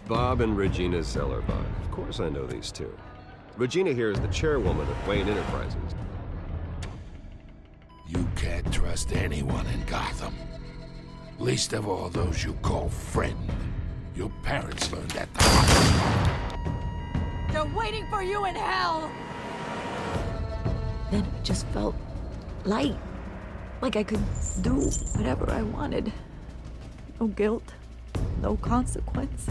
Bob and Regina Zellerbach. Of course I know these two. Regina here is the chairwoman of Wayne Enterprises. You can't trust anyone in Gotham. Least of all those you call friend. Your parents learned that the hard way. They're waiting for you in hell! Then it just felt light. Like I could do whatever I wanted. No guilt, no consequence.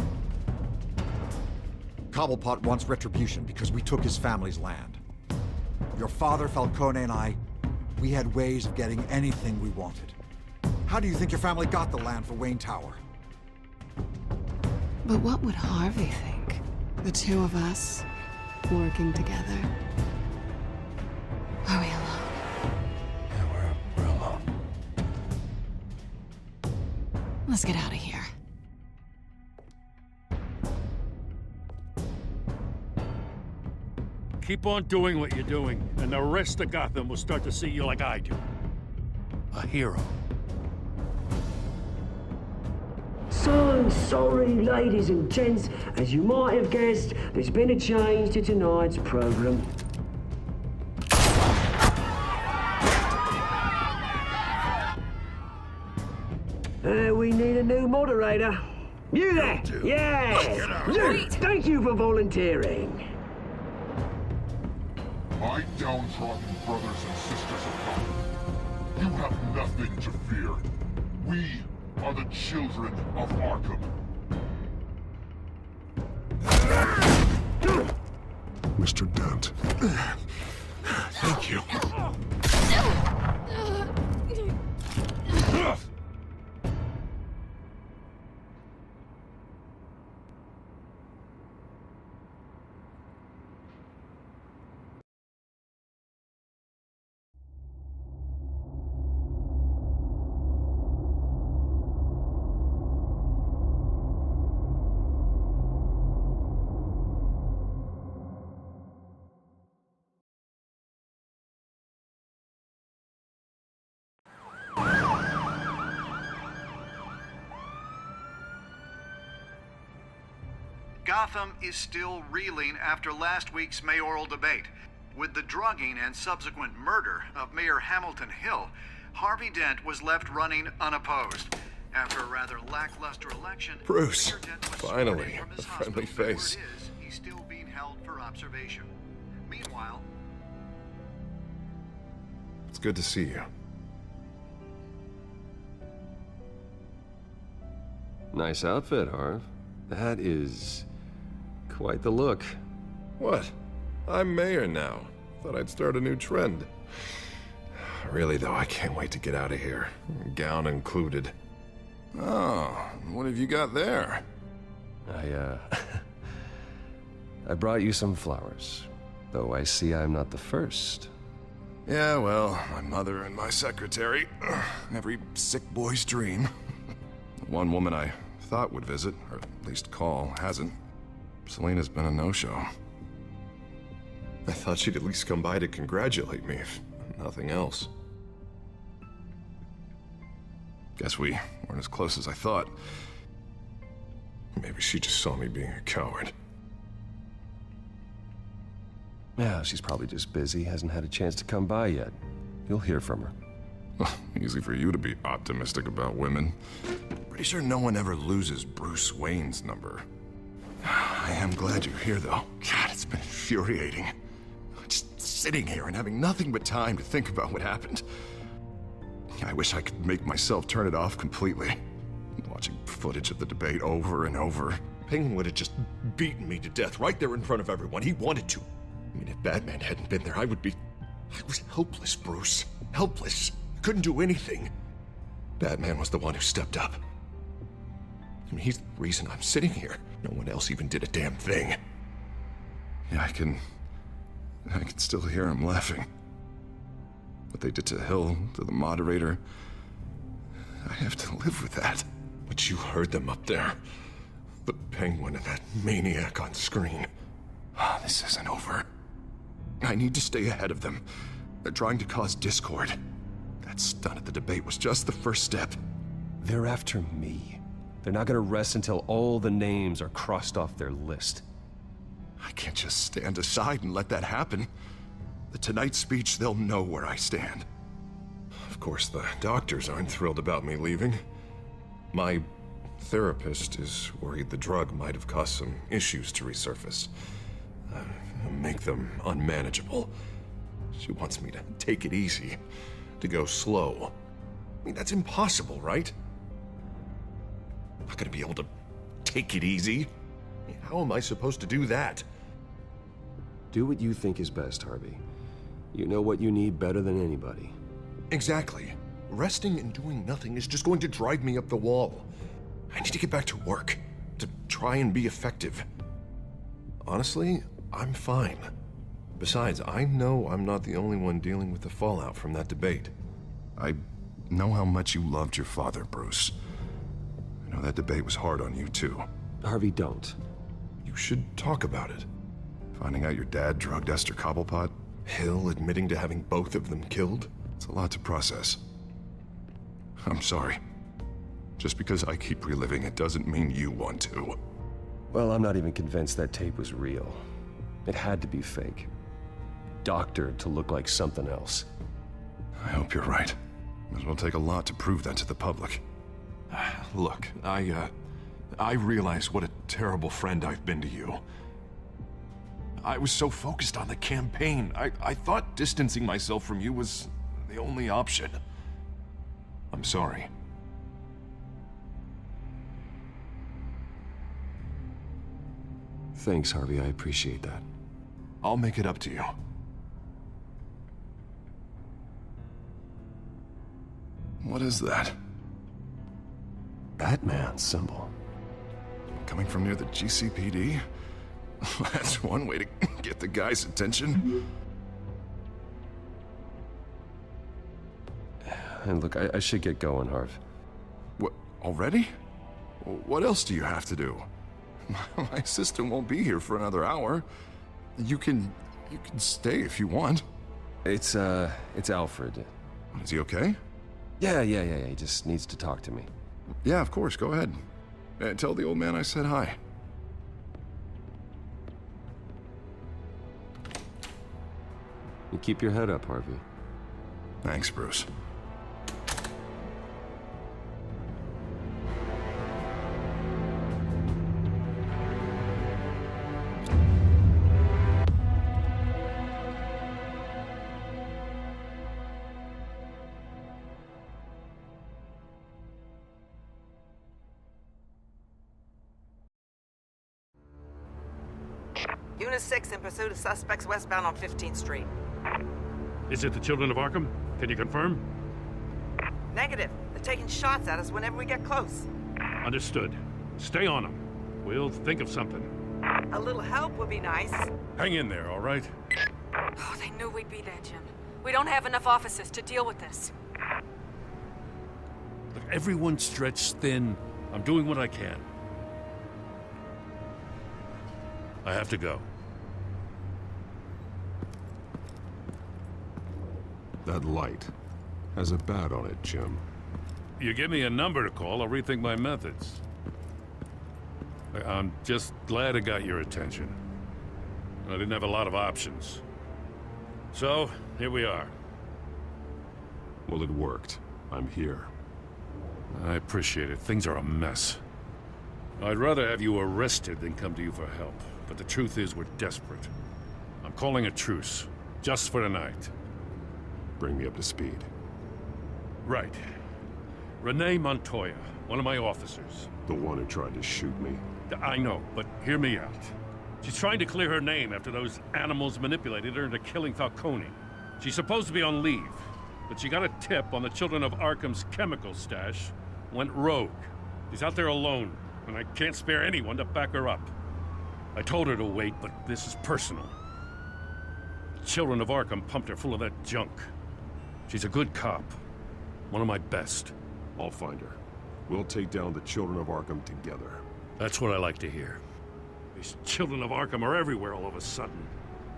Cobblepot wants retribution because we took his family's land. Your father, Falcone, and I, we had ways of getting anything we wanted. How do you think your family got the land for Wayne Tower? But what would Harvey think? The two of us, working together. Are we alone? Yeah, we're alone. Let's get out of here. Keep on doing what you're doing, and the rest of Gotham will start to see you like I do. A hero. So sorry, ladies and gents. As you might have guessed, there's been a change to tonight's program. We need a new moderator. You there? Yeah! Luke, thank you for volunteering. My downtrodden brothers and sisters of Gotham, you have nothing to fear. We are the children of Arkham. Mr. Dent. Thank you. Gotham is still reeling after last week's mayoral debate. With the drugging and subsequent murder of Mayor Hamilton Hill, Harvey Dent was left running unopposed. After a rather lackluster election, Bruce, Mayor Dent was finally, sworn in from his a friendly hospital, but face. word is, he's still being held for observation. Meanwhile, It's good to see you. Nice outfit, Harv. That is quite the look. What? I'm mayor now. Thought I'd start a new trend. Really, though, I can't wait to get out of here. Gown included. Oh, what have you got there? I brought you some flowers. Though I see I'm not the first. Yeah, well, my mother and my secretary. Every sick boy's dream. One woman I thought would visit, or at least call, hasn't. Selena's been a no-show. I thought she'd at least come by to congratulate me, if nothing else. Guess we weren't as close as I thought. Maybe she just saw me being a coward. Yeah, she's probably just busy, hasn't had a chance to come by yet. You'll hear from her. Well, easy for you to be optimistic about women. Pretty sure no one ever loses Bruce Wayne's number. I am glad you're here, though. God, it's been infuriating. Just sitting here and having nothing but time to think about what happened. I wish I could make myself turn it off completely. Watching footage of the debate over and over. Penguin would have just beaten me to death right there in front of everyone. He wanted to. I mean, if Batman hadn't been there, I was helpless, Bruce. Helpless. Couldn't do anything. Batman was the one who stepped up. I mean, he's the reason I'm sitting here. No one else even did a damn thing. Yeah, I can still hear him laughing. What they did to Hill, to the moderator, I have to live with that. But you heard them up there. The Penguin and that maniac on screen. This isn't over. I need to stay ahead of them. They're trying to cause discord. That stunt at the debate was just the first step. They're after me. They're not gonna rest until all the names are crossed off their list. I can't just stand aside and let that happen. The Tonight speech, they'll know where I stand. Of course, the doctors aren't thrilled about me leaving. My therapist is worried the drug might have caused some issues to resurface. Make them unmanageable. She wants me to take it easy, to go slow. I mean, that's impossible, right? I'm not gonna be able to take it easy. I mean, how am I supposed to do that? Do what you think is best, Harvey. You know what you need better than anybody. Exactly. Resting and doing nothing is just going to drive me up the wall. I need to get back to work, to try and be effective. Honestly, I'm fine. Besides, I know I'm not the only one dealing with the fallout from that debate. I know how much you loved your father, Bruce. I know that debate was hard on you, too. Harvey, don't. You should talk about it. Finding out your dad drugged Esther Cobblepot, Hill admitting to having both of them killed. It's a lot to process. I'm sorry. Just because I keep reliving it doesn't mean you want to. Well, I'm not even convinced that tape was real. It had to be fake. Doctored to look like something else. I hope you're right. It will take a lot to prove that to the public. Look, I realize what a terrible friend I've been to you. I was so focused on the campaign. I thought distancing myself from you was the only option. I'm sorry. Thanks, Harvey. I appreciate that. I'll make it up to you. What is that? Batman symbol. Coming from near the GCPD? That's one way to get the guy's attention. And look, I should get going, Harv. What, already? What else do you have to do? My assistant won't be here for another hour. You can stay if you want. It's Alfred. Is he okay? Yeah. He just needs to talk to me. Yeah, of course. Go ahead. Tell the old man I said hi. You keep your head up, Harvey. Thanks, Bruce. Unit 6 in pursuit of suspects westbound on 15th Street. Is it the Children of Arkham? Can you confirm? Negative. They're taking shots at us whenever we get close. Understood. Stay on them. We'll think of something. A little help would be nice. Hang in there, all right? Oh, they knew we'd be there, Jim. We don't have enough officers to deal with this. Look, everyone's stretched thin. I'm doing what I can. I have to go. That light has a bat on it, Jim. You give me a number to call, I'll rethink my methods. I'm just glad it got your attention. I didn't have a lot of options. So, here we are. Well, it worked. I'm here. I appreciate it. Things are a mess. I'd rather have you arrested than come to you for help. But the truth is, we're desperate. I'm calling a truce, just for tonight. Bring me up to speed. Right. Renee Montoya, one of my officers. The one who tried to shoot me. I know, but hear me out. She's trying to clear her name after those animals manipulated her into killing Falcone. She's supposed to be on leave, but she got a tip on the Children of Arkham's chemical stash, went rogue. She's out there alone, and I can't spare anyone to back her up. I told her to wait, but this is personal. The Children of Arkham pumped her full of that junk. She's a good cop. One of my best. I'll find her. We'll take down the Children of Arkham together. That's what I like to hear. These Children of Arkham are everywhere all of a sudden.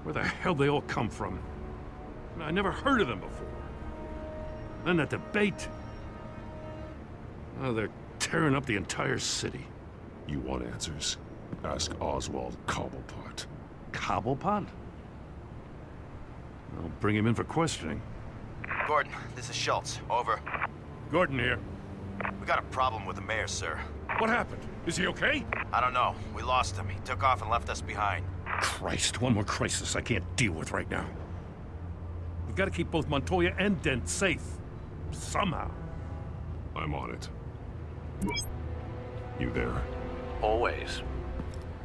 Where the hell they all come from? I never heard of them before. Then that debate. Oh, they're tearing up the entire city. You want answers? Ask Oswald Cobblepot. Cobblepot? I'll bring him in for questioning. Gordon, this is Schultz. Over. Gordon here. We got a problem with the mayor, sir. What happened? Is he okay? I don't know. We lost him. He took off and left us behind. Christ, one more crisis I can't deal with right now. We've got to keep both Montoya and Dent safe. Somehow. I'm on it. You there? Always.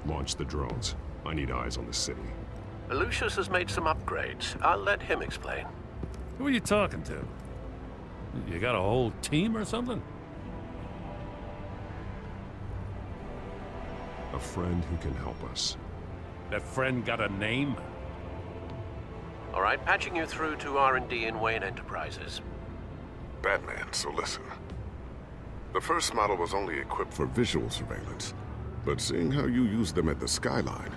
Launch the drones. I need eyes on the city. Lucius has made some upgrades. I'll let him explain. Who are you talking to? You got a whole team or something? A friend who can help us. That friend got a name? All right, patching you through to R&D in Wayne Enterprises. Batman, so listen. The first model was only equipped for visual surveillance, but seeing how you use them at the Skyline,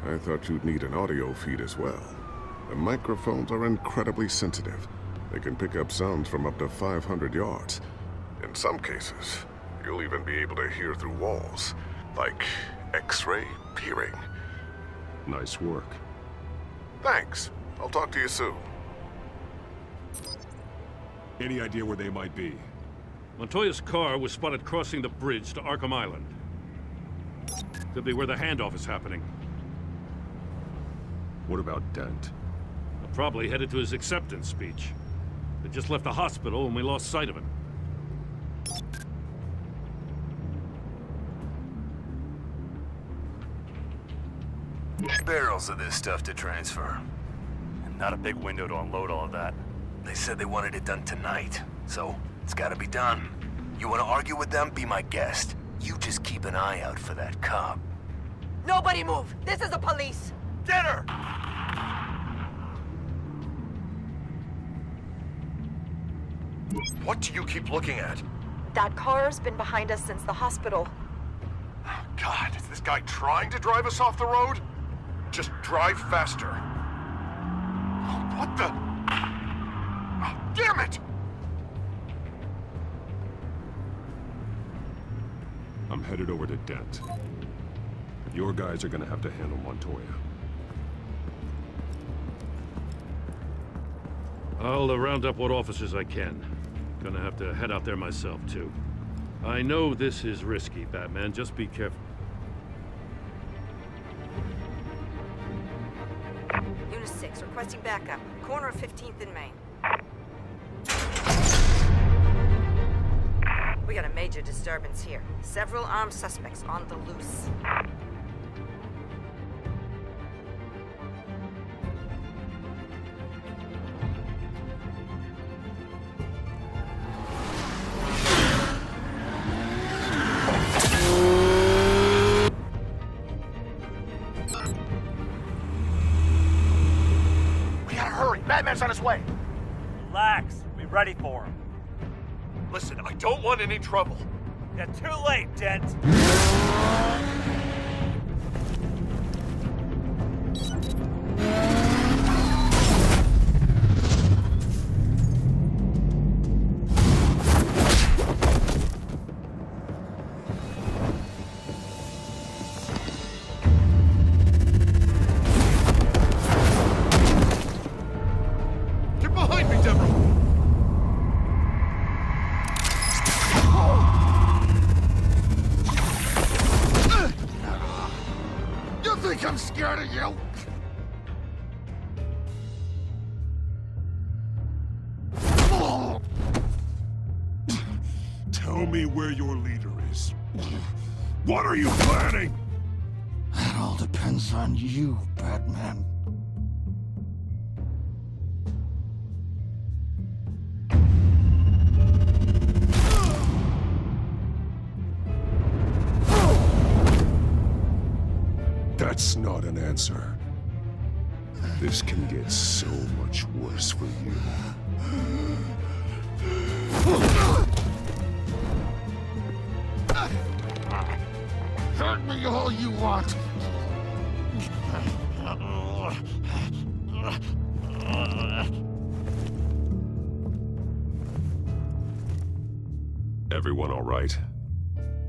I thought you'd need an audio feed as well. The microphones are incredibly sensitive. They can pick up sounds from up to 500 yards. In some cases, you'll even be able to hear through walls, like X-ray peering. Nice work. Thanks. I'll talk to you soon. Any idea where they might be? Montoya's car was spotted crossing the bridge to Arkham Island. Could be where the handoff is happening. What about Dent? Probably headed to his acceptance speech. They just left the hospital and we lost sight of him. Barrels of this stuff to transfer. And not a big window to unload all of that. They said they wanted it done tonight, so it's gotta be done. You wanna argue with them? Be my guest. You just keep an eye out for that cop. Nobody move! This is the police! Get her! What do you keep looking at? That car's been behind us since the hospital. God, is this guy trying to drive us off the road? Just drive faster. What the? Oh, damn it! I'm headed over to Dent. Your guys are gonna have to handle Montoya. I'll round up what officers I can. Gonna have to head out there myself, too. I know this is risky, Batman. Just be careful. Unit 6, requesting backup. Corner of 15th and Main. We got a major disturbance here. Several armed suspects on the loose. Batman's on his way. Relax. Be ready for him. Listen, I don't want any trouble. You're too late, Dent. I'm scared of you! Tell me where your leader is. What are you planning? That all depends on you, Batman. That's not an answer. This can get so much worse for you. Hurt me all you want. Everyone all right?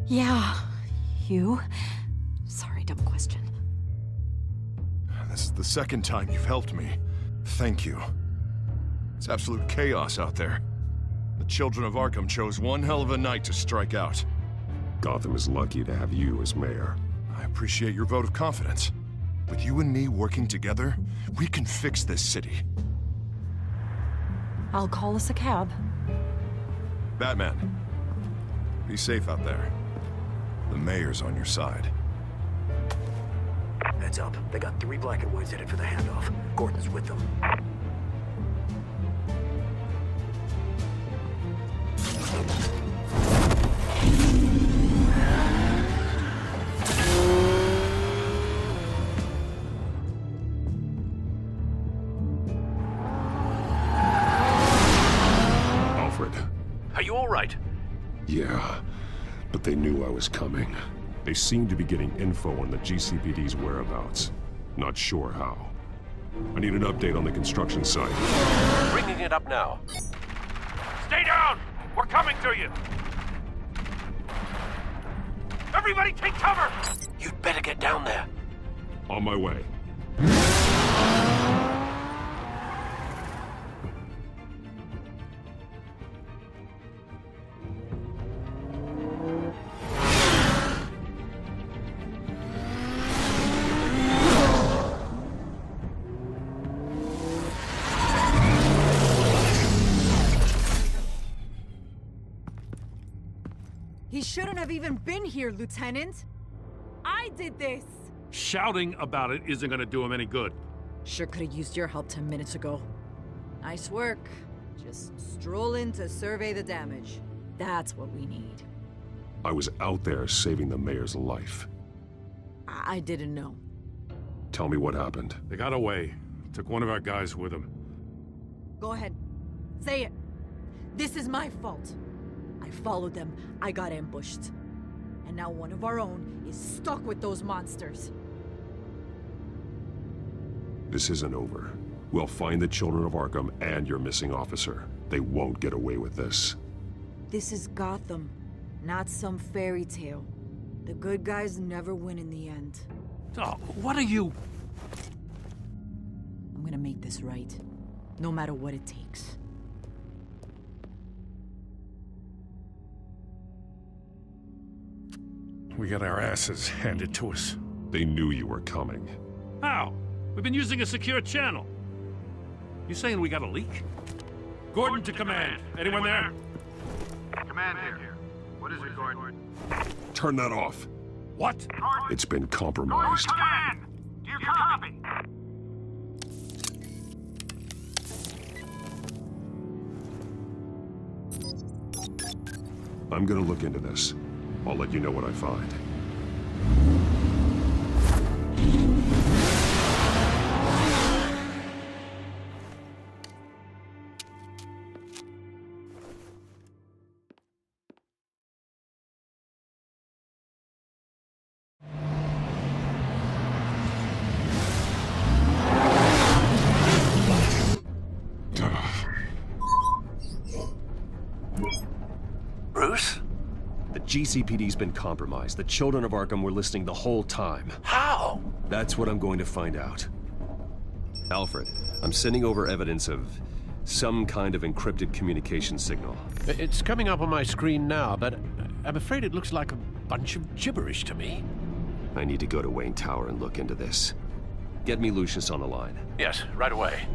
Yeah, you. Sorry, dumb question. This is the second time you've helped me. Thank you. It's absolute chaos out there. The children of Arkham chose one hell of a night to strike out. Gotham is lucky to have you as mayor. I appreciate your vote of confidence. With you and me working together, we can fix this city. I'll call us a cab. Batman, be safe out there. The mayor's on your side. Heads up. They got 3 black and whites headed for the handoff. Gordon's with them. Alfred. Are you all right? Yeah, but they knew I was coming. They seem to be getting info on the GCPD's whereabouts. Not sure how. I need an update on the construction site. Bringing it up now. Stay down! We're coming to you! Everybody take cover! You'd better get down there. On my way. He shouldn't have even been here, Lieutenant. I did this. Shouting about it isn't gonna do him any good. Sure could have used your help 10 minutes ago. Nice work. Just stroll in to survey the damage. That's what we need. I was out there saving the mayor's life. I didn't know. Tell me what happened. They got away. Took one of our guys with them. Go ahead. Say it. This is my fault. I followed them, I got ambushed. And now one of our own is stuck with those monsters. This isn't over. We'll find the children of Arkham and your missing officer. They won't get away with this. This is Gotham, not some fairy tale. The good guys never win in the end. Oh, what are you? I'm gonna make this right, no matter what it takes. We got our asses handed to us. They knew you were coming. How? We've been using a secure channel. You saying we got a leak? Gordon to command. Anyone there? Command here. What is it, Gordon? Turn that off. What? It's been compromised. Command! Do you copy? I'm gonna look into this. I'll let you know what I find. Bruce? The GCPD's been compromised. The children of Arkham were listening the whole time. How? That's what I'm going to find out. Alfred, I'm sending over evidence of some kind of encrypted communication signal. It's coming up on my screen now, but I'm afraid it looks like a bunch of gibberish to me. I need to go to Wayne Tower and look into this. Get me Lucius on the line. Yes, right away.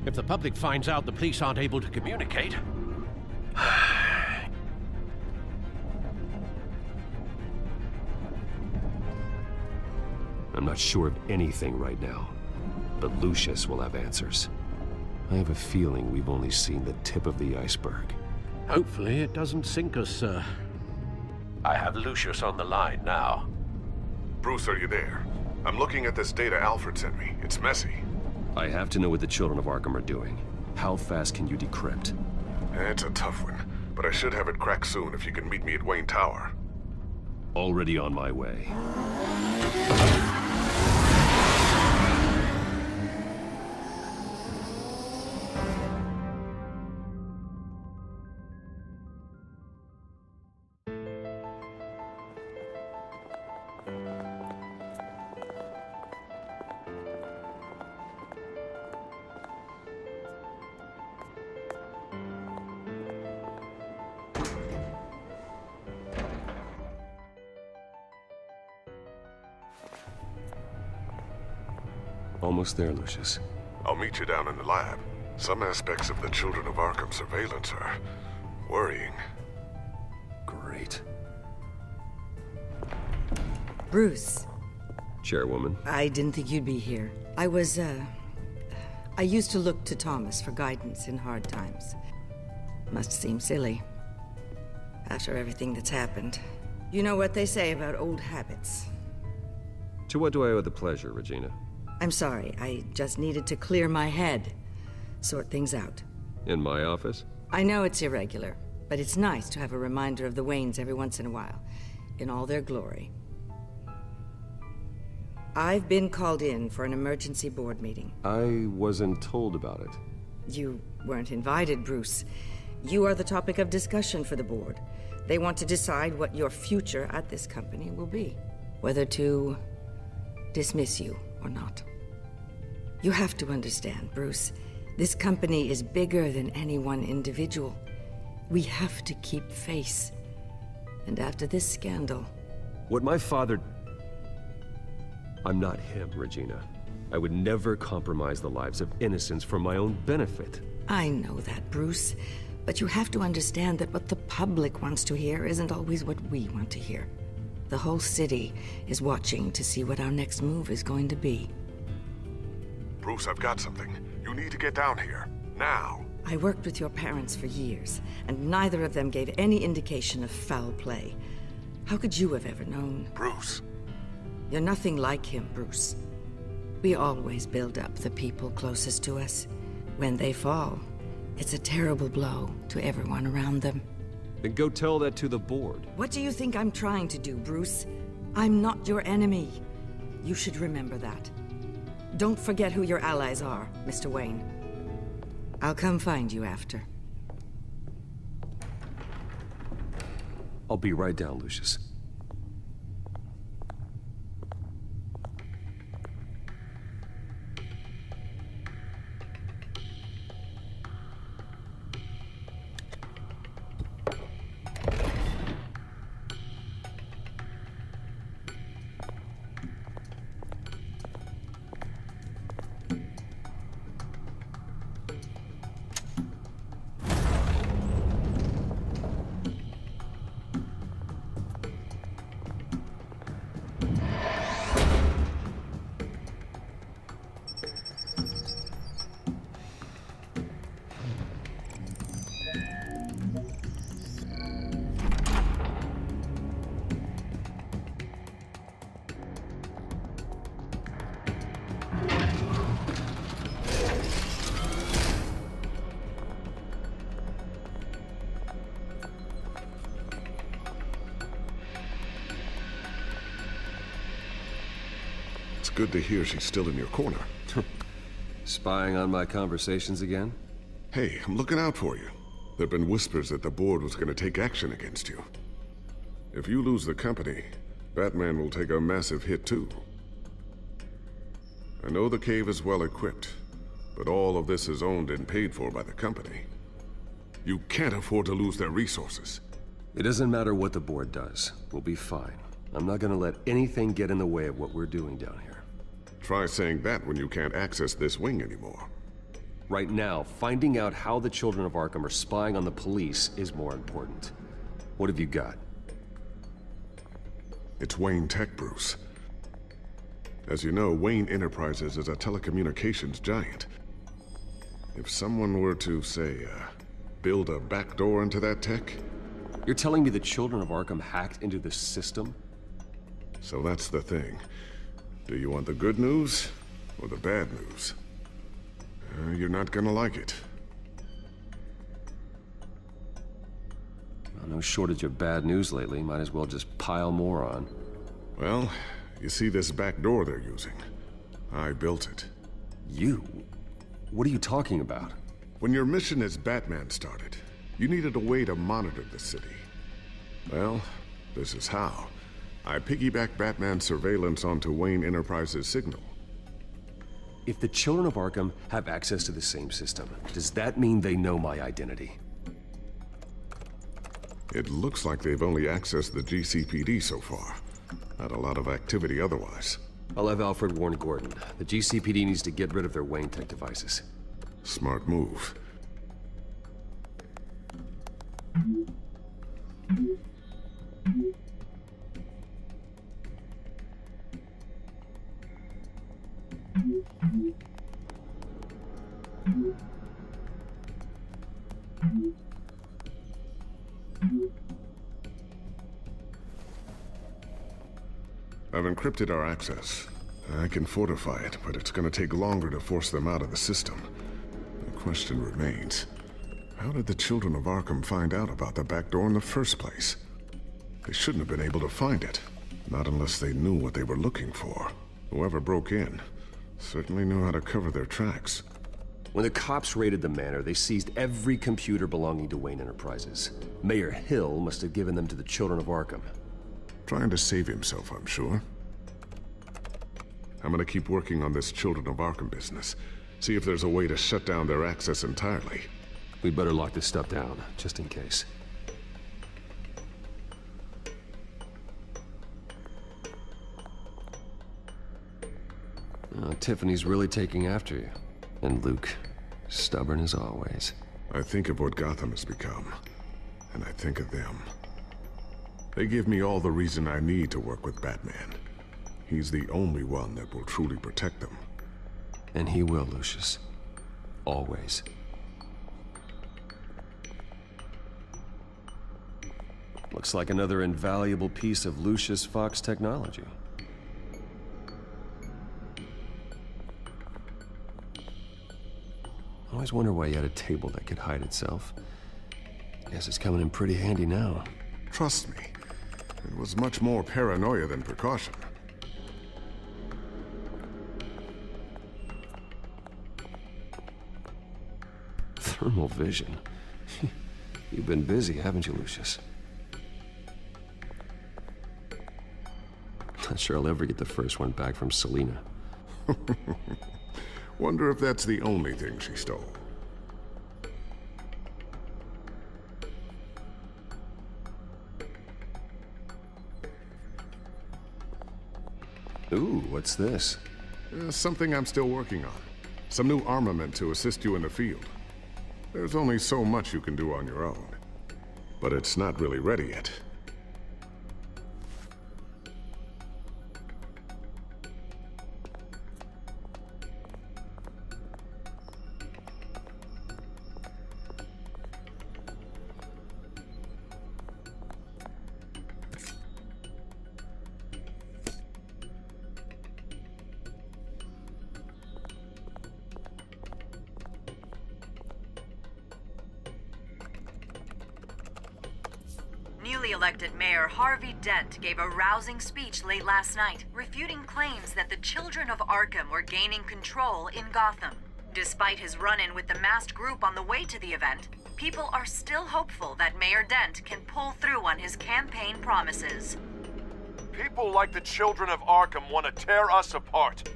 If the public finds out the police aren't able to communicate... I'm not sure of anything right now, but Lucius will have answers. I have a feeling we've only seen the tip of the iceberg. Hopefully it doesn't sink us, sir. I have Lucius on the line now. Bruce, are you there? I'm looking at this data Alfred sent me. It's messy. I have to know what the children of Arkham are doing. How fast can you decrypt? It's a tough one, but I should have it cracked soon if you can meet me at Wayne Tower. Already on my way. Almost there, Lucius. I'll meet you down in the lab. Some aspects of the Children of Arkham surveillance are worrying. Great. Bruce. Chairwoman. I didn't think you'd be here. I used to look to Thomas for guidance in hard times. Must seem silly. After everything that's happened. You know what they say about old habits. To what do I owe the pleasure, Regina? I'm sorry, I just needed to clear my head. Sort things out. In my office? I know it's irregular, but it's nice to have a reminder of the Waynes every once in a while. In all their glory. I've been called in for an emergency board meeting. I wasn't told about it. You weren't invited, Bruce. You are the topic of discussion for the board. They want to decide what your future at this company will be. Whether to dismiss you or not. You have to understand, Bruce. This company is bigger than any one individual. We have to keep face. And after this scandal... What my father... I'm not him, Regina. I would never compromise the lives of innocents for my own benefit. I know that, Bruce. But you have to understand that what the public wants to hear isn't always what we want to hear. The whole city is watching to see what our next move is going to be. Bruce, I've got something. You need to get down here. Now. I worked with your parents for years, and neither of them gave any indication of foul play. How could you have ever known? Bruce. You're nothing like him, Bruce. We always build up the people closest to us. When they fall, it's a terrible blow to everyone around them. Then go tell that to the board. What do you think I'm trying to do, Bruce? I'm not your enemy. You should remember that. Don't forget who your allies are, Mr. Wayne. I'll come find you after. I'll be right down, Lucius. It's good to hear she's still in your corner. Spying on my conversations again? Hey, I'm looking out for you. There've been whispers that the board was going to take action against you. If you lose the company, Batman will take a massive hit too. I know the cave is well equipped, but all of this is owned and paid for by the company. You can't afford to lose their resources. It doesn't matter what the board does. We'll be fine. I'm not gonna let anything get in the way of what we're doing down here. Try saying that when you can't access this wing anymore. Right now, finding out how the Children of Arkham are spying on the police is more important. What have you got? It's Wayne Tech, Bruce. As you know, Wayne Enterprises is a telecommunications giant. If someone were to, say, build a backdoor into that tech... You're telling me the Children of Arkham hacked into the system? So that's the thing. Do you want the good news or the bad news? You're not gonna like it. Well, no shortage of bad news lately. Might as well just pile more on. Well, you see this back door they're using? I built it. You? What are you talking about? When your mission as Batman started, you needed a way to monitor the city. Well, this is how. I piggybacked Batman's surveillance onto Wayne Enterprises' signal. If the Children of Arkham have access to the same system, does that mean they know my identity? It looks like they've only accessed the GCPD so far. Not a lot of activity otherwise. I'll have Alfred warn Gordon. The GCPD needs to get rid of their Wayne Tech devices. Smart move. I've encrypted our access. I can fortify it, but it's gonna take longer to force them out of the system. The question remains, how did the children of Arkham find out about the back door in the first place? They shouldn't have been able to find it. Not unless they knew what they were looking for. Whoever broke in certainly knew how to cover their tracks. When the cops raided the manor, they seized every computer belonging to Wayne Enterprises. Mayor Hill must have given them to the children of Arkham. Trying to save himself, I'm sure. I'm gonna keep working on this Children of Arkham business. See if there's a way to shut down their access entirely. We'd better lock this stuff down, just in case. Tiffany's really taking after you. And Luke, stubborn as always. I think of what Gotham has become, and I think of them. They give me all the reason I need to work with Batman. He's the only one that will truly protect them. And he will, Lucius. Always. Looks like another invaluable piece of Lucius Fox technology. I always wonder why you had a table that could hide itself. Guess it's coming in pretty handy now. Trust me, it was much more paranoia than precaution. Thermal vision. You've been busy, haven't you, Lucius? Not sure I'll ever get the first one back from Selina. Wonder if that's the only thing she stole. Ooh, what's this? Something I'm still working on. Some new armament to assist you in the field. There's only so much you can do on your own. But it's not really ready yet. Newly elected Mayor Harvey Dent gave a rousing speech late last night, refuting claims that the children of Arkham were gaining control in Gotham. Despite his run-in with the masked group on the way to the event, people are still hopeful that Mayor Dent can pull through on his campaign promises. People like the children of Arkham want to tear us apart.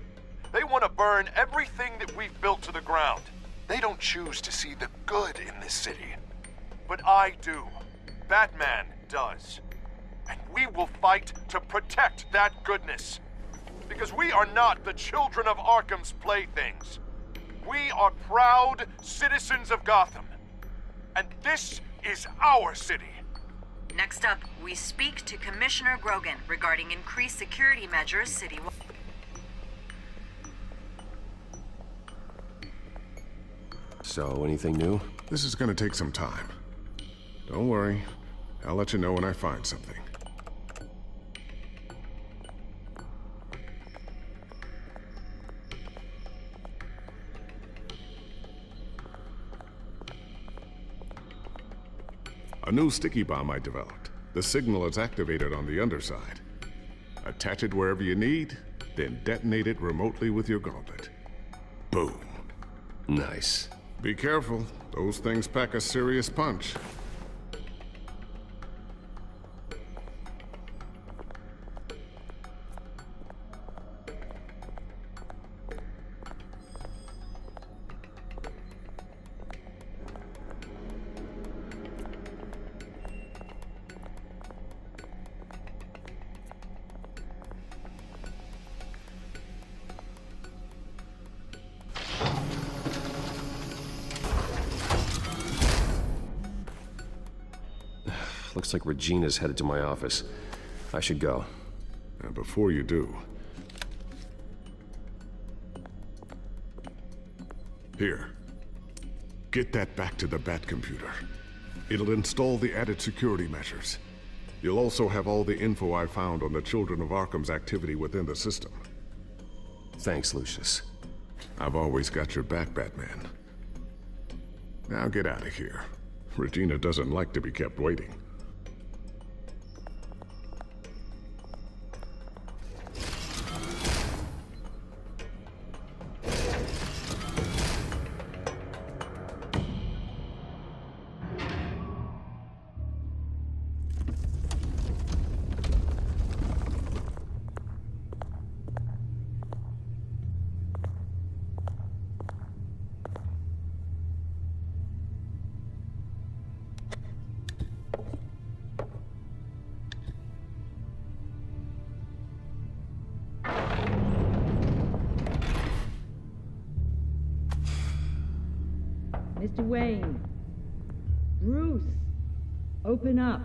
They want to burn everything that we've built to the ground. They don't choose to see the good in this city. But I do. Batman does. And we will fight to protect that goodness. Because we are not the children of Arkham's playthings. We are proud citizens of Gotham. And this is our city. Next up, we speak to Commissioner Grogan regarding increased security measures citywide. So, anything new? This is gonna take some time. Don't worry. I'll let you know when I find something. A new sticky bomb I developed. The signal is activated on the underside. Attach it wherever you need, then detonate it remotely with your gauntlet. Boom. Nice. Be careful. Those things pack a serious punch. Looks like Regina's headed to my office. I should go. And before you do... Here. Get that back to the Bat computer. It'll install the added security measures. You'll also have all the info I found on the Children of Arkham's activity within the system. Thanks, Lucius. I've always got your back, Batman. Now get out of here. Regina doesn't like to be kept waiting. Mr. Wayne. Bruce. Open up.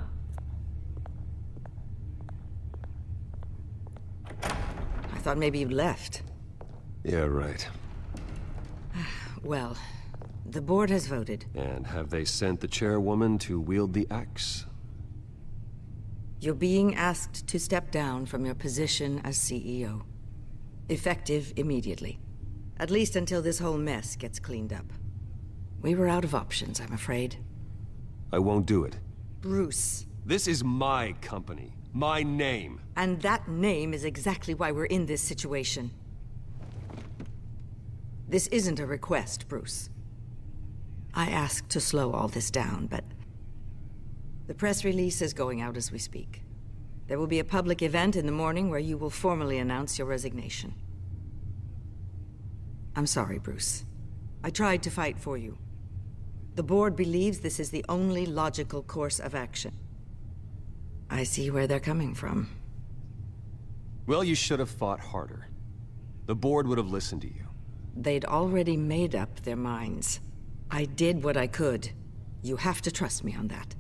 I thought maybe you left. Yeah, right. Well, the board has voted. And have they sent the chairwoman to wield the axe? You're being asked to step down from your position as CEO. Effective immediately. At least until this whole mess gets cleaned up. We were out of options, I'm afraid. I won't do it. Bruce. This is my company. My name. And that name is exactly why we're in this situation. This isn't a request, Bruce. I asked to slow all this down, but... the press release is going out as we speak. There will be a public event in the morning where you will formally announce your resignation. I'm sorry, Bruce. I tried to fight for you. The board believes this is the only logical course of action. I see where they're coming from. Well, you should have fought harder. The board would have listened to you. They'd already made up their minds. I did what I could. You have to trust me on that.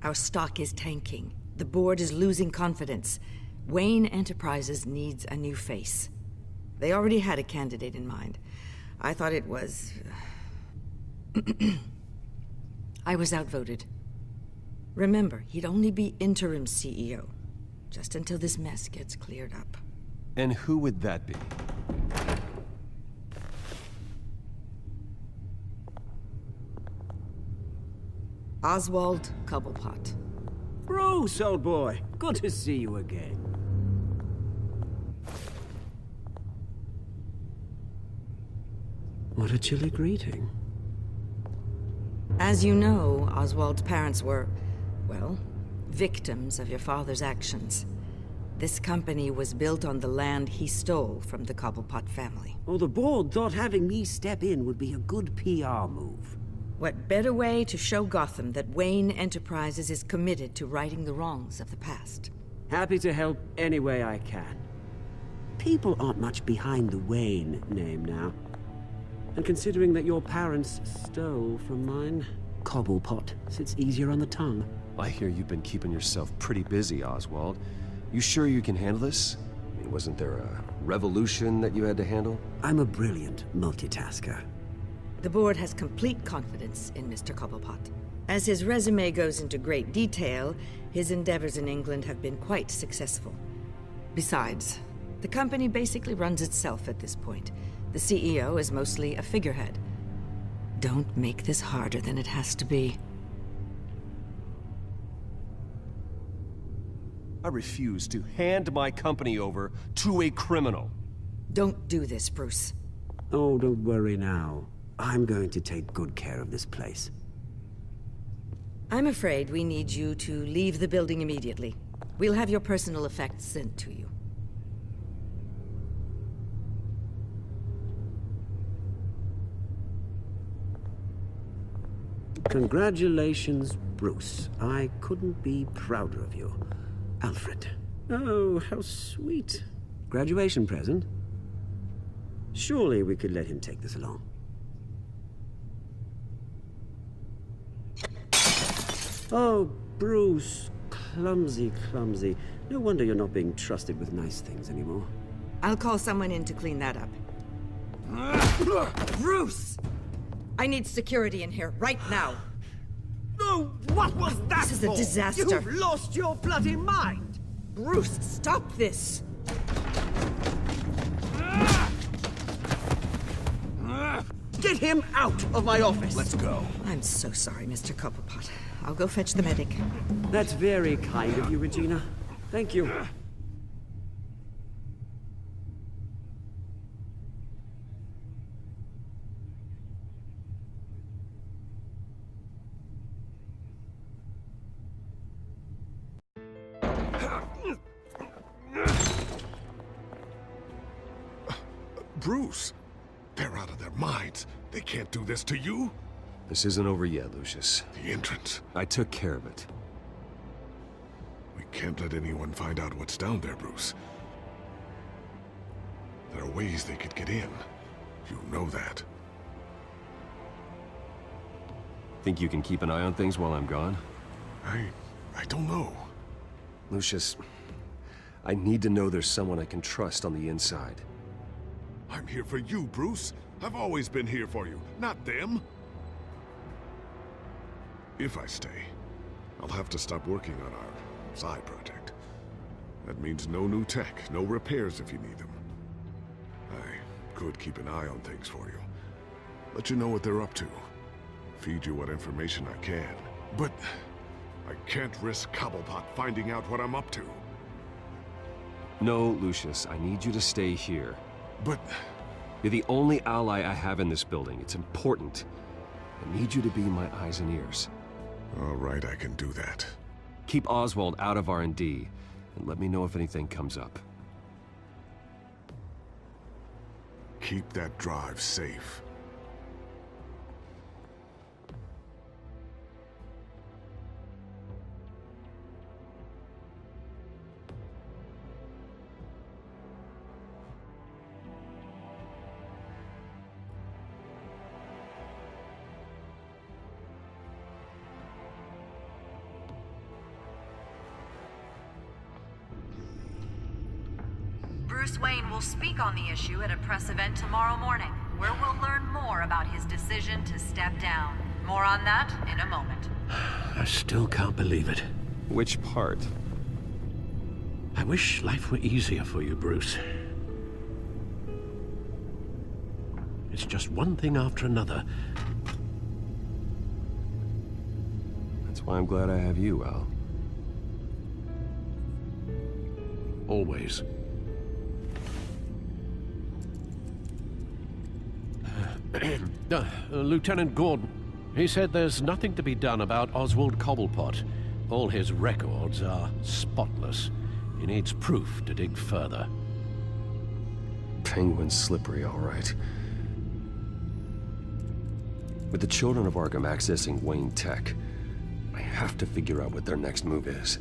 Our stock is tanking. The board is losing confidence. Wayne Enterprises needs a new face. They already had a candidate in mind. I thought it was... I was outvoted. Remember, he'd only be interim CEO. Just until this mess gets cleared up. And who would that be? Oswald Cobblepot. Bruce, old boy. Good to see you again. What a chilly greeting. As you know, Oswald's parents were, well, victims of your father's actions. This company was built on the land he stole from the Cobblepot family. Oh, the board thought having me step in would be a good PR move. What better way to show Gotham that Wayne Enterprises is committed to righting the wrongs of the past? Happy to help any way I can. People aren't much behind the Wayne name now. And considering that your parents stole from mine, Cobblepot sits easier on the tongue. I hear you've been keeping yourself pretty busy, Oswald. You sure you can handle this? I mean, wasn't there a revolution that you had to handle? I'm a brilliant multitasker. The board has complete confidence in Mr. Cobblepot. As his resume goes into great detail, his endeavors in England have been quite successful. Besides, the company basically runs itself at this point. The CEO is mostly a figurehead. Don't make this harder than it has to be. I refuse to hand my company over to a criminal. Don't do this, Bruce. Oh, don't worry now. I'm going to take good care of this place. I'm afraid we need you to leave the building immediately. We'll have your personal effects sent to you. Congratulations, Bruce. I couldn't be prouder of you. Alfred. Oh, how sweet. Graduation present? Surely we could let him take this along. Oh, Bruce. Clumsy, clumsy. No wonder you're not being trusted with nice things anymore. I'll call someone in to clean that up. Bruce! I need security in here, right now. No, what was that This is a disaster. You've lost your bloody mind! Bruce, stop this! Get him out of my office! Let's go. I'm so sorry, Mr. Cobblepot. I'll go fetch the medic. That's very kind of you, Regina. Thank you. Bruce, they're out of their minds. They can't do this to you. This isn't over yet, Lucius. The entrance. I took care of it. We can't let anyone find out what's down there, Bruce. There are ways they could get in. You know that. Think you can keep an eye on things while I'm gone? I don't know. Lucius, I need to know there's someone I can trust on the inside. I'm here for you, Bruce. I've always been here for you, not them. If I stay, I'll have to stop working on our side project. That means no new tech, no repairs if you need them. I could keep an eye on things for you. Let you know what they're up to. Feed you what information I can. But I can't risk Cobblepot finding out what I'm up to. No, Lucius, I need you to stay here. But... You're the only ally I have in this building. It's important. I need you to be my eyes and ears. All right, I can do that. Keep Oswald out of R&D, and let me know if anything comes up. Keep that drive safe. Bruce Wayne will speak on the issue at a press event tomorrow morning, where we'll learn more about his decision to step down. More on that in a moment. I still can't believe it. Which part? I wish life were easier for you, Bruce. It's just one thing after another. That's why I'm glad I have you, Al. Always. Lieutenant Gordon, he said there's nothing to be done about Oswald Cobblepot. All his records are spotless. He needs proof to dig further. Penguin's slippery, all right. With the children of Arkham accessing Wayne Tech, I have to figure out what their next move is.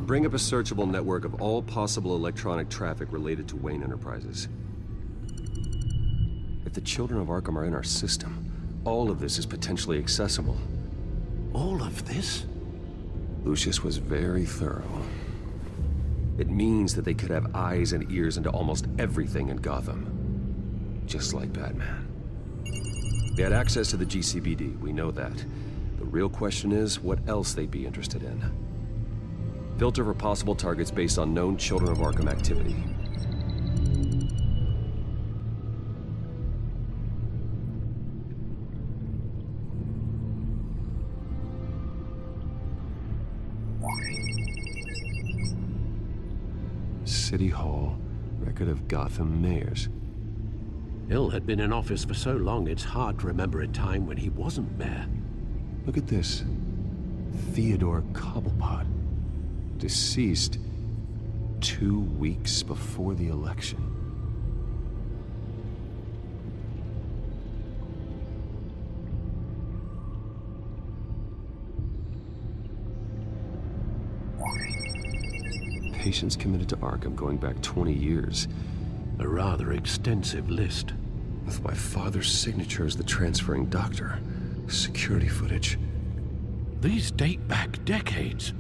Bring up a searchable network of all possible electronic traffic related to Wayne Enterprises. If the children of Arkham are in our system, all of this is potentially accessible. All of this? Lucius was very thorough. It means that they could have eyes and ears into almost everything in Gotham. Just like Batman. They had access to the GCPD, we know that. The real question is, what else they'd be interested in. Filter for possible targets based on known Children of Arkham activity. City Hall, record of Gotham mayors. Hill had been in office for so long, it's hard to remember a time when he wasn't mayor. Look at this. Theodore Cobblepot. Deceased 2 weeks before the election. Patients committed to Arkham going back 20 years. A rather extensive list. With my father's signature as the transferring doctor. Security footage. These date back decades.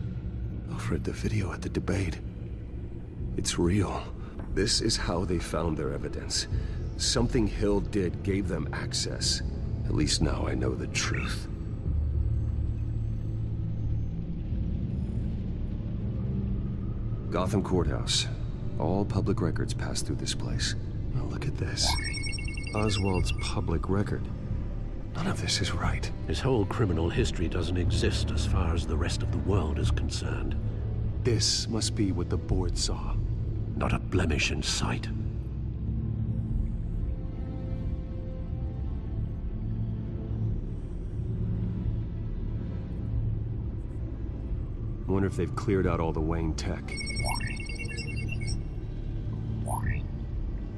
Alfred, the video at the debate. It's real. This is how they found their evidence. Something Hill did gave them access. At least now I know the truth. Gotham Courthouse. All public records pass through this place. Now look at this. Oswald's public record. None of this is right. His whole criminal history doesn't exist as far as the rest of the world is concerned. This must be what the board saw. Not a blemish in sight. I wonder if they've cleared out all the Wayne tech.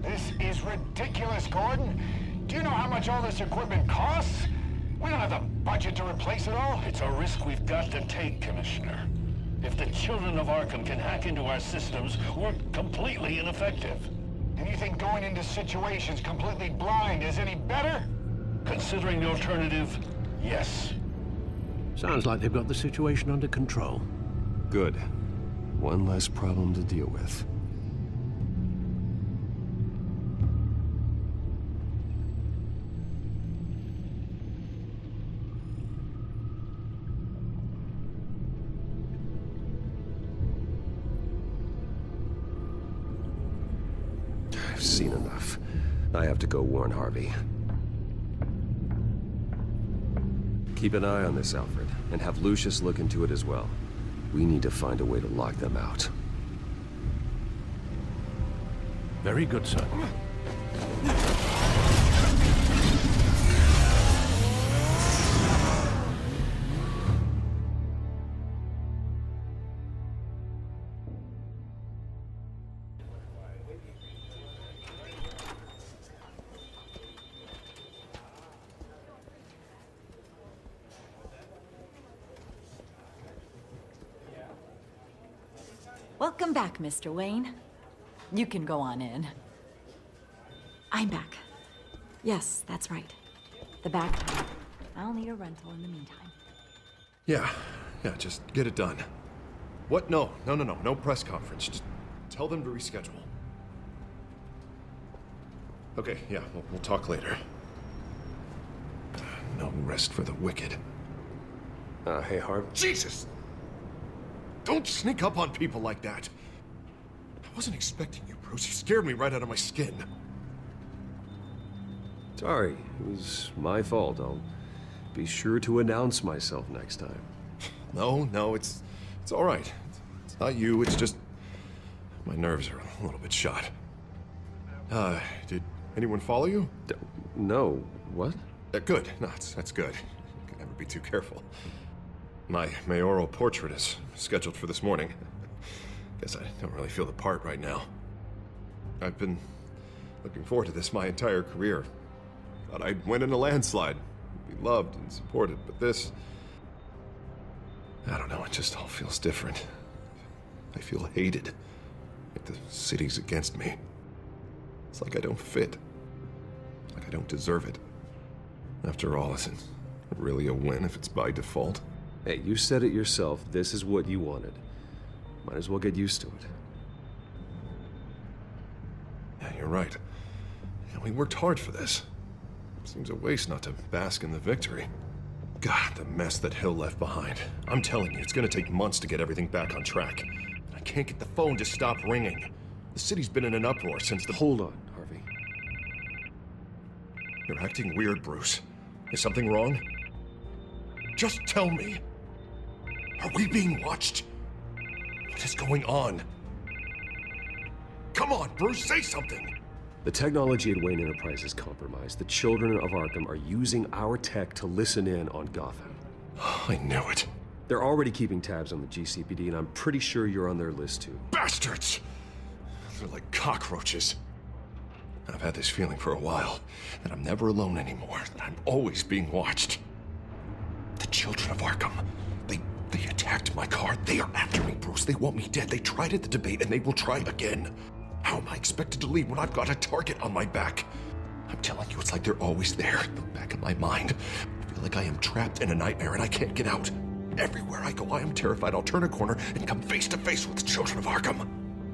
This is ridiculous, Gordon. Do you know how much all this equipment costs? We don't have the budget to replace it all. It's a risk we've got to take, Commissioner. If the children of Arkham can hack into our systems, we're completely ineffective. And you think going into situations completely blind is any better? Considering the alternative, yes. Sounds like they've got the situation under control. Good. One less problem to deal with. I've seen enough. I have to go warn Harvey. Keep an eye on this, Alfred, and have Lucius look into it as well. We need to find a way to lock them out. Very good, sir. Welcome back, Mr. Wayne. You can go on in. I'm back. Yes, that's right. The back. I'll need a rental in the meantime. Yeah, just get it done. What? No press conference. Just tell them to reschedule. Okay, yeah, we'll talk later. No rest for the wicked. Hey, Harv. Jesus! Don't sneak up on people like that. I wasn't expecting you, Bruce. You scared me right out of my skin. Sorry, it was my fault. I'll be sure to announce myself next time. No, it's all right. It's not you, it's just my nerves are a little bit shot. Did anyone follow you? No. What? Good. No, that's good. You can never be too careful. My mayoral portrait is scheduled for this morning. Guess I don't really feel the part right now. I've been looking forward to this my entire career. Thought I'd win in a landslide, be loved and supported, but this... I don't know, it just all feels different. I feel hated. Like the city's against me. It's like I don't fit. Like I don't deserve it. After all, isn't it really a win if it's by default? Hey, you said it yourself. This is what you wanted. Might as well get used to it. Yeah, you're right. Yeah, we worked hard for this. Seems a waste not to bask in the victory. God, the mess that Hill left behind. I'm telling you, it's gonna take months to get everything back on track. I can't get the phone to stop ringing. The city's been in an uproar since the... Hold on, Harvey. You're acting weird, Bruce. Is something wrong? Just tell me. Are we being watched? What is going on? Come on, Bruce, say something! The technology at Wayne Enterprise is compromised. The children of Arkham are using our tech to listen in on Gotham. I knew it. They're already keeping tabs on the GCPD, and I'm pretty sure you're on their list too. Bastards! They're like cockroaches. I've had this feeling for a while, that I'm never alone anymore, that I'm always being watched. The children of Arkham, they attacked my car. They are after me, Bruce. They want me dead. They tried at the debate, and they will try again. How am I expected to leave when I've got a target on my back? I'm telling you, it's like they're always there, in the back of my mind. I feel like I am trapped in a nightmare and I can't get out. Everywhere I go, I am terrified I'll turn a corner and come face to face with the children of Arkham.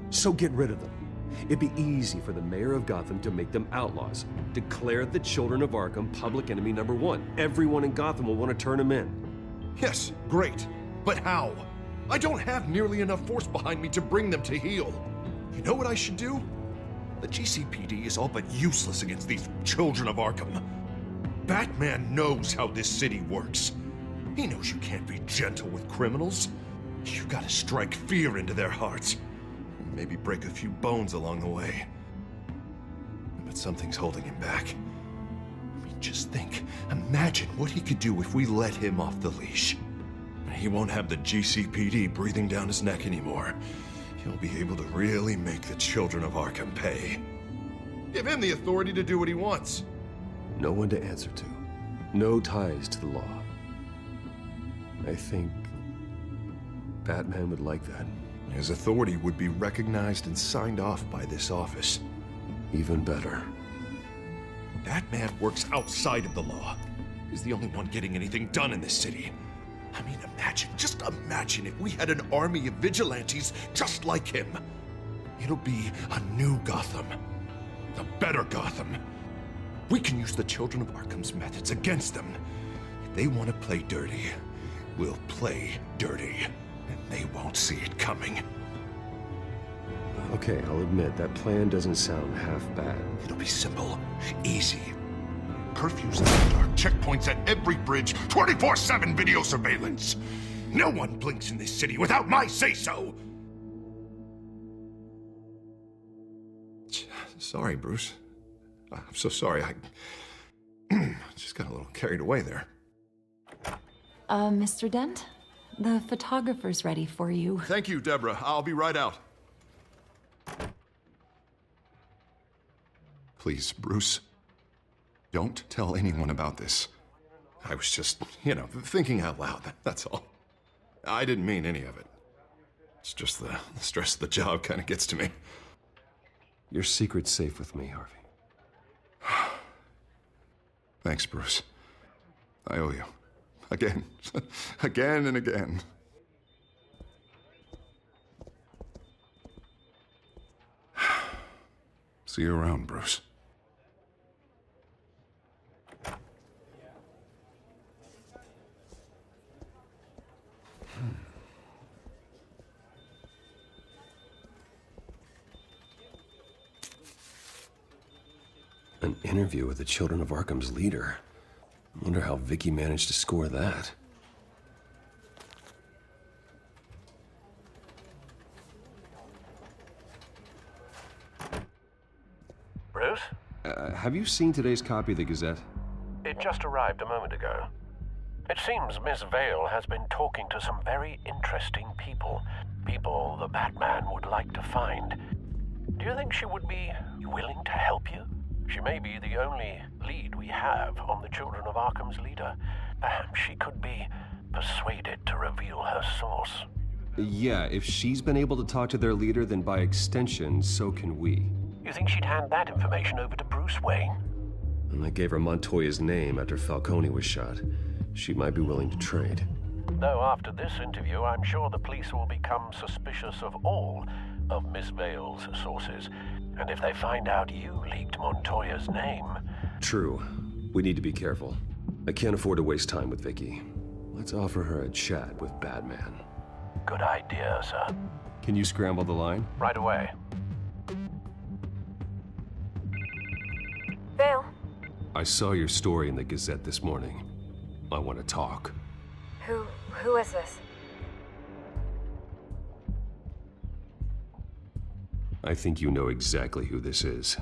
So get rid of them. It'd be easy for the mayor of Gotham to make them outlaws. Declare the children of Arkham public enemy #1. Everyone in Gotham will want to turn them in. Yes, great. But how? I don't have nearly enough force behind me to bring them to heel. You know what I should do? The GCPD is all but useless against these children of Arkham. Batman knows how this city works. He knows you can't be gentle with criminals. You gotta strike fear into their hearts. Maybe break a few bones along the way. But something's holding him back. I mean, just think. Imagine what he could do if we let him off the leash. He won't have the GCPD breathing down his neck anymore. He'll be able to really make the children of Arkham pay. Give him the authority to do what he wants. No one to answer to. No ties to the law. I think Batman would like that. His authority would be recognized and signed off by this office. Even better. Batman works outside of the law. He's the only one getting anything done in this city. I mean, just imagine if we had an army of vigilantes just like him. It'll be a new Gotham. A better Gotham. We can use the children of Arkham's methods against them. If they want to play dirty, we'll play dirty. And they won't see it coming. Okay, I'll admit, that plan doesn't sound half bad. It'll be simple, easy. Curfews in the dark, checkpoints at every bridge, 24/7 video surveillance. No one blinks in this city without my say-so! Sorry, Bruce. I'm so sorry. I just got a little carried away there. Mr. Dent? The photographer's ready for you. Thank you, Deborah. I'll be right out. Please, Bruce, don't tell anyone about this. I was just, thinking out loud. That's all. I didn't mean any of it. It's just the stress of the job kind of gets to me. Your secret's safe with me, Harvey. Thanks, Bruce. I owe you. Again. Again and again. See you around, Bruce. An interview with the Children of Arkham's leader. I wonder how Vicky managed to score that. Bruce? Have you seen today's copy of the Gazette? It just arrived a moment ago. It seems Miss Vale has been talking to some very interesting people. People the Batman would like to find. Do you think she would be willing to help you? She may be the only lead we have on the Children of Arkham's leader. Perhaps she could be persuaded to reveal her source. Yeah, if she's been able to talk to their leader, then by extension, so can we. You think she'd hand that information over to Bruce Wayne? And I gave her Montoya's name after Falcone was shot. She might be willing to trade. Though after this interview, I'm sure the police will become suspicious of all of Miss Vale's sources. And if they find out you leaked Montoya's name... True. We need to be careful. I can't afford to waste time with Vicky. Let's offer her a chat with Batman. Good idea, sir. Can you scramble the line? Right away. Vale. I saw your story in the Gazette this morning. I want to talk. Who is this? I think you know exactly who this is.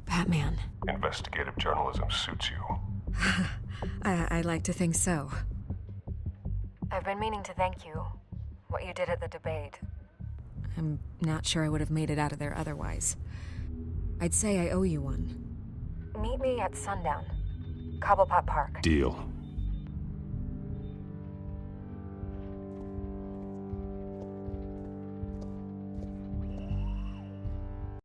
Batman. Investigative journalism suits you. I'd like to think so. I've been meaning to thank you. What you did at the debate. I'm not sure I would have made it out of there otherwise. I'd say I owe you one. Meet me at sundown. Cobblepot Park. Deal.